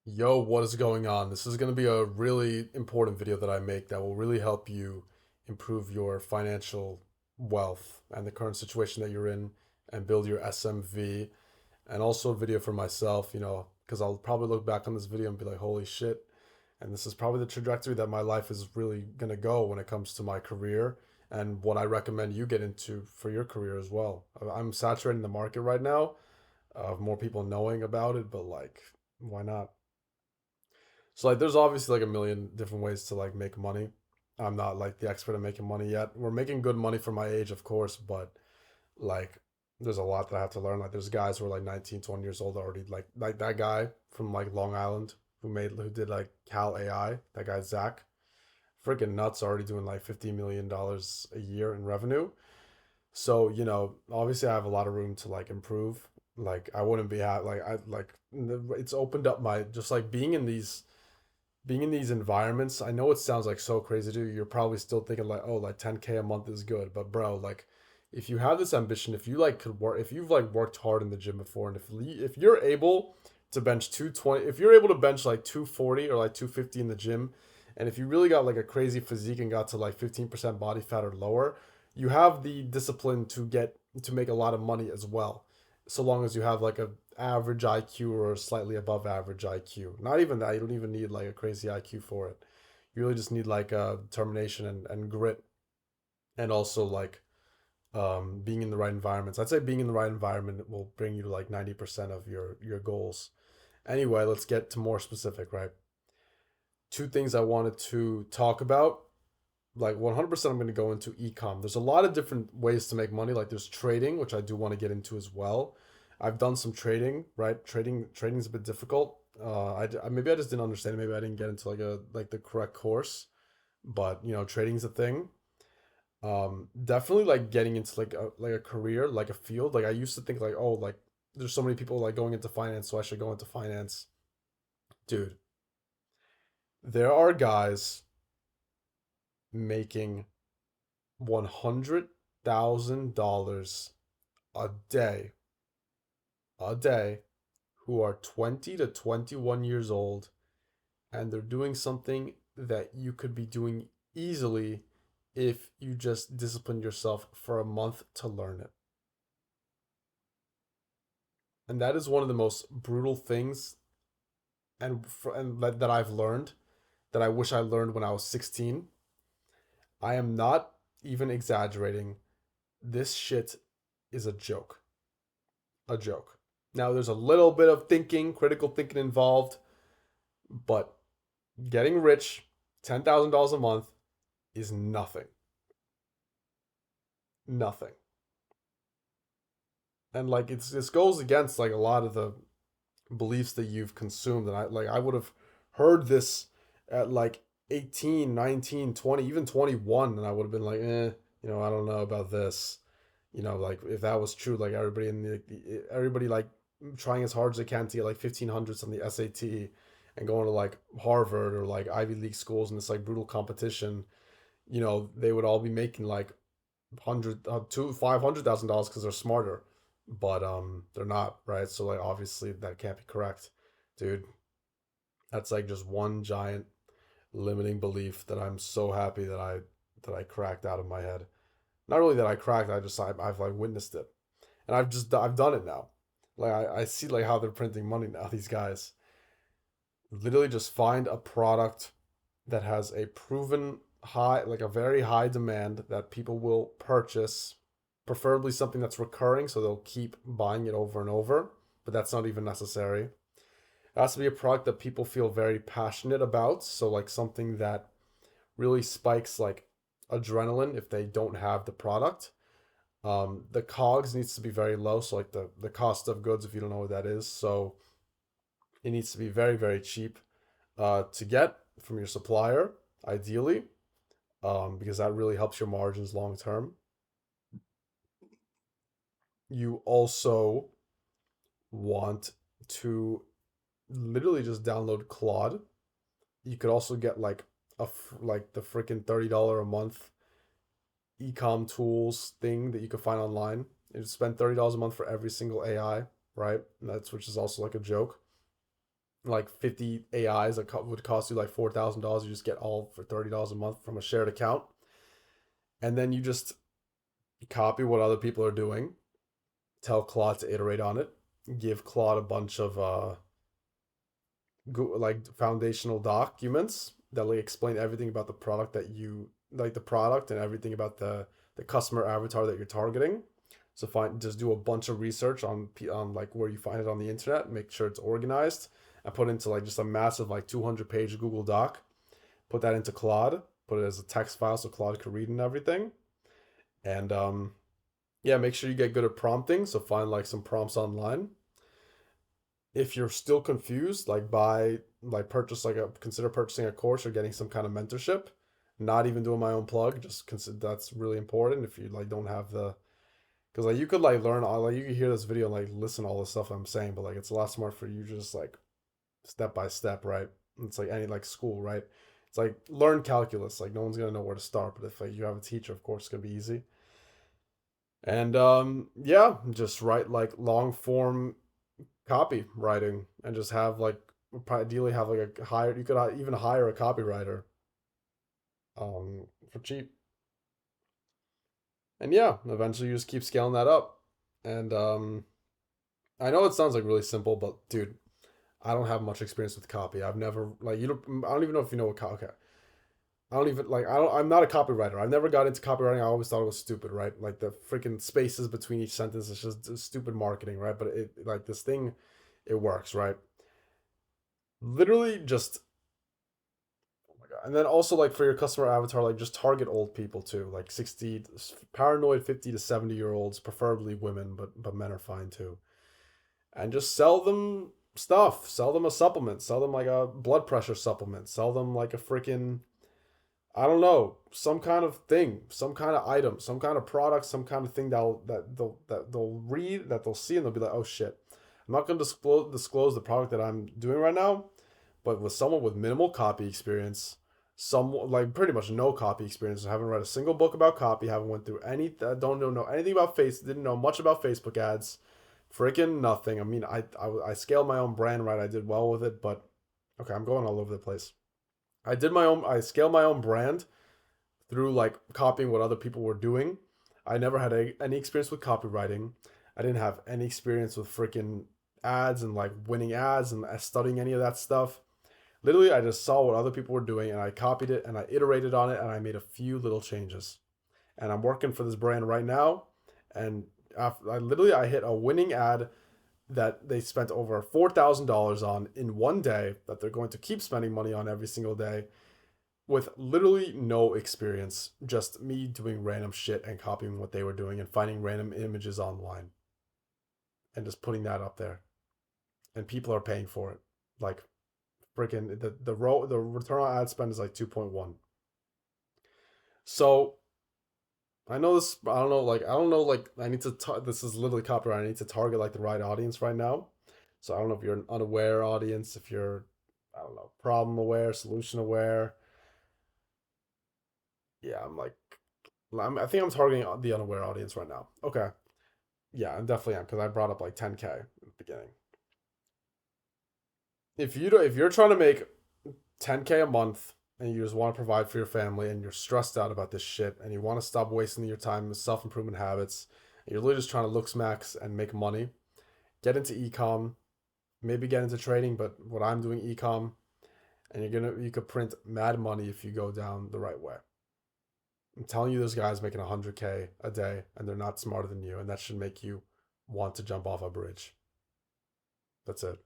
Yo, what is going on? This is going to be a really important video that I make that will really help you improve your financial wealth and the current situation that you're in and build your SMV. And also a video for myself, because I'll probably look back on this video and be like, holy shit. And this is probably the trajectory that my life is really going to go when it comes to my career and what I recommend you get into for your career as well. I'm saturating the market right now of more people knowing about it, but like, why not? So like there's obviously like a million different ways to like make money. I'm not like the expert at making money yet. We're making good money for my age, of course, but like there's a lot that I have to learn. Like there's guys who are like 19, 20 years old already, like that guy from like Long Island who did like Cal AI, that guy Zach. Freaking nuts, already doing like $50 million a year in revenue. So, obviously I have a lot of room to like improve. Like I wouldn't be like I like it's opened up my just like being in these environments. I know it sounds like so crazy to you. You're probably still thinking like, oh, like 10K a month is good. But bro, like if you have this ambition, if you like could work, if you've like worked hard in the gym before, and if you're able to bench 220, if you're able to bench like 240 or like 250 in the gym, and if you really got like a crazy physique and got to like 15% body fat or lower, you have the discipline to make a lot of money as well. So long as you have like a average IQ or slightly above average IQ. Not even that. You don't even need like a crazy IQ for it. You really just need like determination and grit, and also like being in the right environments. I'd say being in the right environment will bring you to like 90% of your goals. Anyway, let's get to more specific, right? Two things I wanted to talk about. Like 100% I'm going to go into ecom. There's a lot of different ways to make money. Like there's trading, which I do want to get into as well. I've done some trading, right? Trading's a bit difficult. Maybe I just didn't understand it. Maybe I didn't get into like the correct course. But trading's a thing. Definitely like getting into like a career, like a field. Like I used to think like, oh, like there's so many people like going into finance, so I should go into finance. Dude, there are guys making $100,000 a day, a day, who are 20 to 21 years old, and they're doing something that you could be doing easily if you just discipline yourself for a month to learn it. And that is one of the most brutal things that I've learned, that I wish I learned when I was 16. I am not even exaggerating. This shit is a joke. A joke. Now, there's a little bit of thinking, critical thinking involved, but getting rich, $10,000 a month, is nothing. Nothing. And like this goes against like a lot of the beliefs that you've consumed. And I would have heard this at like 18, 19, 20, even 21, and I would have been like, I don't know about this. Like if that was true, like everybody like trying as hard as they can to get like 1500s on the SAT and going to like Harvard or like Ivy League schools and this like brutal competition, they would all be making like hundred two $500,000 because they're smarter, but they're not, right? So like obviously that can't be correct, dude. That's like just one giant limiting belief that I'm so happy that I cracked out of my head. Not really that I cracked, I've like witnessed it, and I've done it now. Like I see like how they're printing money now. These guys literally just find a product that has a proven high, like a very high demand that people will purchase, preferably something that's recurring, so they'll keep buying it over and over. But that's not even necessary. It has to be a product that people feel very passionate about. So like something that really spikes like adrenaline if they don't have the product. The COGS needs to be very low. So like the cost of goods, if you don't know what that is. So it needs to be very, very cheap to get from your supplier, ideally, because that really helps your margins long term. You also want to literally just download Claude. You could also get like like the freaking $30 a month ecom tools thing that you could find online. You spend $30 a month for every single AI, right? And that's which is also like a joke. like 50 AIs that would cost you like $4,000. You just get all for $30 a month from a shared account. And then you just copy what other people are doing, tell Claude to iterate on it, give Claude a bunch of like foundational documents that like explain everything about the product that you like, the product and everything about the customer avatar that you're targeting. So just do a bunch of research on like where you find it on the internet, make sure it's organized, and put into like just a massive like 200-page Google Doc. Put that into Claude, put it as a text file so Claude could read and everything. And yeah, make sure you get good at prompting. So find like some prompts online. If you're still confused, like buy like purchase like a consider purchasing a course or getting some kind of mentorship. Not even doing my own plug, just consider that's really important if you like don't have the because like you could like learn all like you could hear this video and like listen to all the stuff I'm saying, but like it's a lot smart for you just like step by step, right? It's like any like school, right? It's like learn calculus. Like no one's gonna know where to start, but if like you have a teacher, of course, it's gonna be easy. And yeah, just write like long form copywriting and just have like ideally have like a hire. You could even hire a copywriter for cheap. And yeah, eventually you just keep scaling that up. And I know it sounds like really simple, but dude, I don't have much experience with copy. I've never like you don't. I don't even know if you know what okay. I don't even like. I don't. I'm not a copywriter. I've never got into copywriting. I always thought it was stupid, right? Like the freaking spaces between each sentence is just stupid marketing, right? But it like this thing, it works, right? Literally just. Oh my god! And then also like for your customer avatar, like just target old people too, like 60 paranoid 50 to 70 year olds, preferably women, but men are fine too. And just sell them stuff. Sell them a supplement. Sell them like a blood pressure supplement. Sell them like a freaking I don't know, some kind of thing, some kind of item, some kind of product, some kind of thing that they'll read, that they'll see, and they'll be like, oh shit. I'm not gonna disclose the product that I'm doing right now, but with someone with minimal copy experience, some like pretty much no copy experience, haven't read a single book about copy, haven't went through any, don't know anything about didn't know much about Facebook ads, freaking nothing. I mean, I scaled my own brand right, I did well with it, but okay, I'm going all over the place. I scaled my own brand through like copying what other people were doing. I never had any experience with copywriting. I didn't have any experience with freaking ads and like winning ads and studying any of that stuff. Literally, I just saw what other people were doing and I copied it and I iterated on it and I made a few little changes. And I'm working for this brand right now. And I hit a winning ad that they spent over $4,000 on in one day that they're going to keep spending money on every single day with literally no experience, just me doing random shit and copying what they were doing and finding random images online and just putting that up there. And people are paying for it. Like freaking the return on ad spend is like 2.1. So I know this. I don't know. Like I don't know. Like I need to. This is literally copyright. I need to target like the right audience right now. So I don't know if you're an unaware audience, if you're, I don't know, problem aware, solution aware. Yeah, I think I'm targeting the unaware audience right now. Okay. Yeah, I definitely am because I brought up like 10K at the beginning. If you're trying to make 10K a month and you just want to provide for your family and you're stressed out about this shit and you want to stop wasting your time with self-improvement habits and you're literally just trying to look smacks and make money, get into ecom, maybe get into trading, but what I'm doing ecom and you could print mad money if you go down the right way. I'm telling you, those guys making 100K a day and they're not smarter than you, and that should make you want to jump off a bridge. That's it.